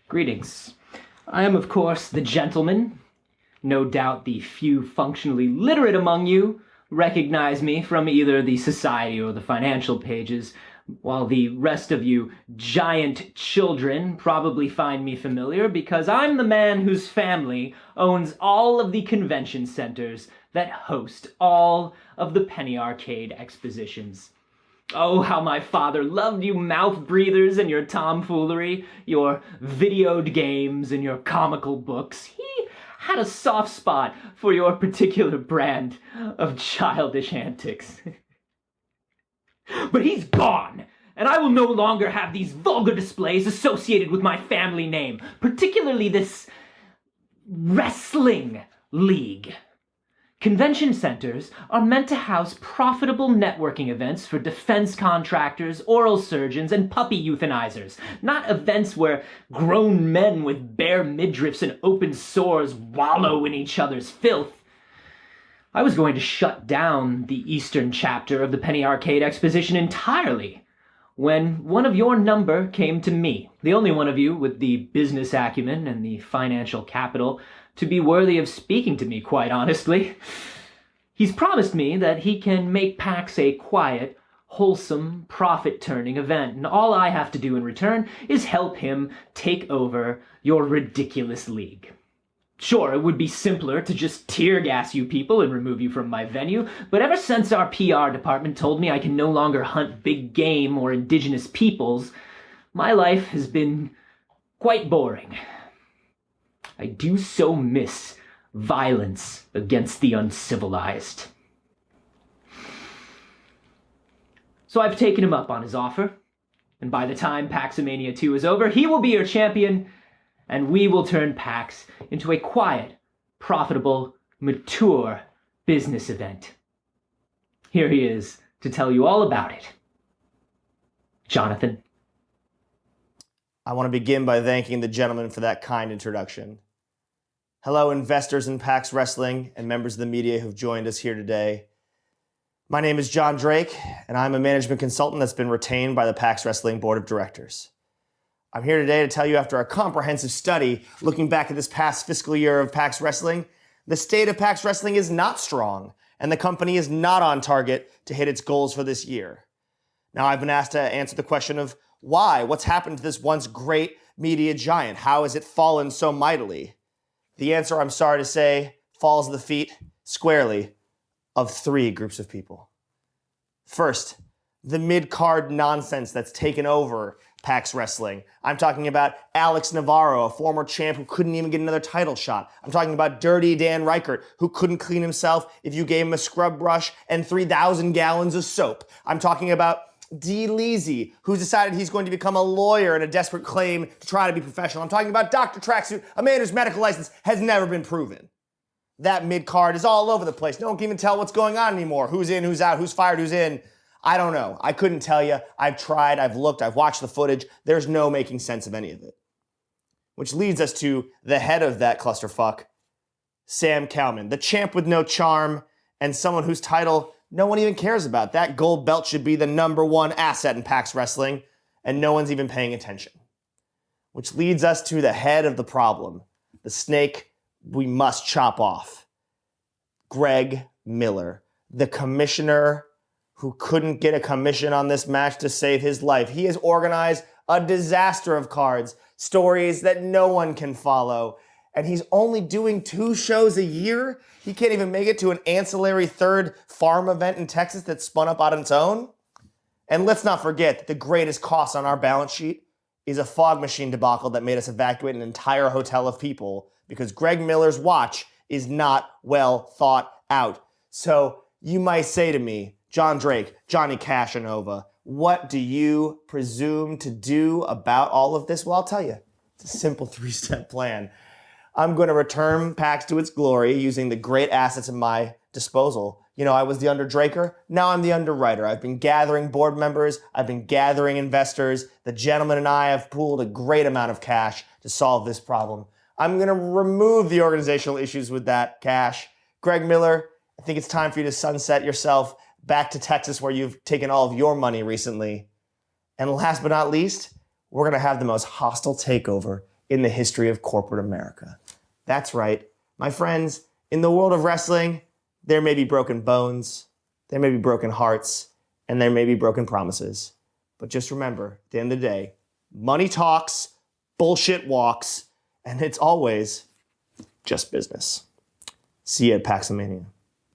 Greetings. I am, of course, the gentleman. No doubt the few functionally literate among you recognize me from either the society or the financial pages, while the rest of you giant children probably find me familiar because I'm the man whose family owns all of the convention centers that host all of the Penny Arcade expositions. Oh, how my father loved you mouth breathers and your tomfoolery, your videoed games and your comical books. He had a soft spot for your particular brand of childish antics. But he's gone, and I will no longer have these vulgar displays associated with my family name, particularly this wrestling league. Convention centers are meant to house profitable networking events for defense contractors, oral surgeons, and puppy euthanizers, not events where grown men with bare midriffs and open sores wallow in each other's filth. I was going to shut down the Eastern chapter of the Penny Arcade Exposition entirely when one of your number came to me, the only one of you with the business acumen and the financial capital to be worthy of speaking to me, quite honestly. He's promised me that he can make PAX a quiet, wholesome, profit-turning event, and all I have to do in return is help him take over your ridiculous league. Sure, it would be simpler to just tear gas you people and remove you from my venue, but ever since our PR department told me I can no longer hunt big game or indigenous peoples, my life has been quite boring. I do so miss violence against the uncivilized. So I've taken him up on his offer, and by the time Paxamania 2 is over, he will be your champion, and we will turn PAX into a quiet, profitable, mature business event. Here he is to tell you all about it. Jonathan. I want to begin by thanking the gentleman for that kind introduction. Hello, investors in PAX Wrestling and members of the media who've joined us here today. My name is John Drake, and I'm a management consultant that's been retained by the PAX Wrestling Board of Directors. I'm here today to tell you, after a comprehensive study looking back at this past fiscal year of PAX Wrestling, the state of PAX Wrestling is not strong, and the company is not on target to hit its goals for this year. Now, I've been asked to answer the question of why? What's happened to this once great media giant? How has it fallen so mightily? The answer, I'm sorry to say, falls at the feet, squarely, of three groups of people. First, the mid-card nonsense that's taken over PAX Wrestling. I'm talking about Alex Navarro, a former champ who couldn't even get another title shot. I'm talking about Dirty Dan Reichert, who couldn't clean himself if you gave him a scrub brush and 3,000 gallons of soap. I'm talking about D. Leasy, who's decided he's going to become a lawyer in a desperate claim to try to be professional. I'm talking about Dr. Tracksuit, a man whose medical license has never been proven. That mid-card is all over the place. No one can even tell what's going on anymore. Who's in, who's out, who's fired, who's in. I don't know. I couldn't tell you. I've tried, I've looked, I've watched the footage. There's no making sense of any of it. Which leads us to the head of that clusterfuck, Sam Cowman, the champ with no charm and someone whose title no one even cares about. That gold belt should be the #1 asset in PAX Wrestling, and no one's even paying attention. Which leads us to the head of the problem, the snake we must chop off. Greg Miller, the commissioner who couldn't get a commission on this match to save his life. He has organized a disaster of cards, stories that no one can follow, and he's only doing 2 shows a year? He can't even make it to an ancillary third farm event in Texas that spun up on its own? And let's not forget that the greatest cost on our balance sheet is a fog machine debacle that made us evacuate an entire hotel of people because Greg Miller's watch is not well thought out. So you might say to me, John Drake, Johnny Cashanova, what do you presume to do about all of this? Well, I'll tell you. It's a simple 3-step plan. I'm going to return PAX to its glory using the great assets at my disposal. You know, I was the underdraker. Now I'm the underwriter. I've been gathering board members. I've been gathering investors. The gentleman and I have pooled a great amount of cash to solve this problem. I'm going to remove the organizational issues with that cash. Greg Miller, I think it's time for you to sunset yourself back to Texas where you've taken all of your money recently. And last but not least, we're going to have the most hostile takeover in the history of corporate America. That's right, my friends, in the world of wrestling, there may be broken bones, there may be broken hearts, and there may be broken promises. But just remember, at the end of the day, money talks, bullshit walks, and it's always just business. See you at Paxamania.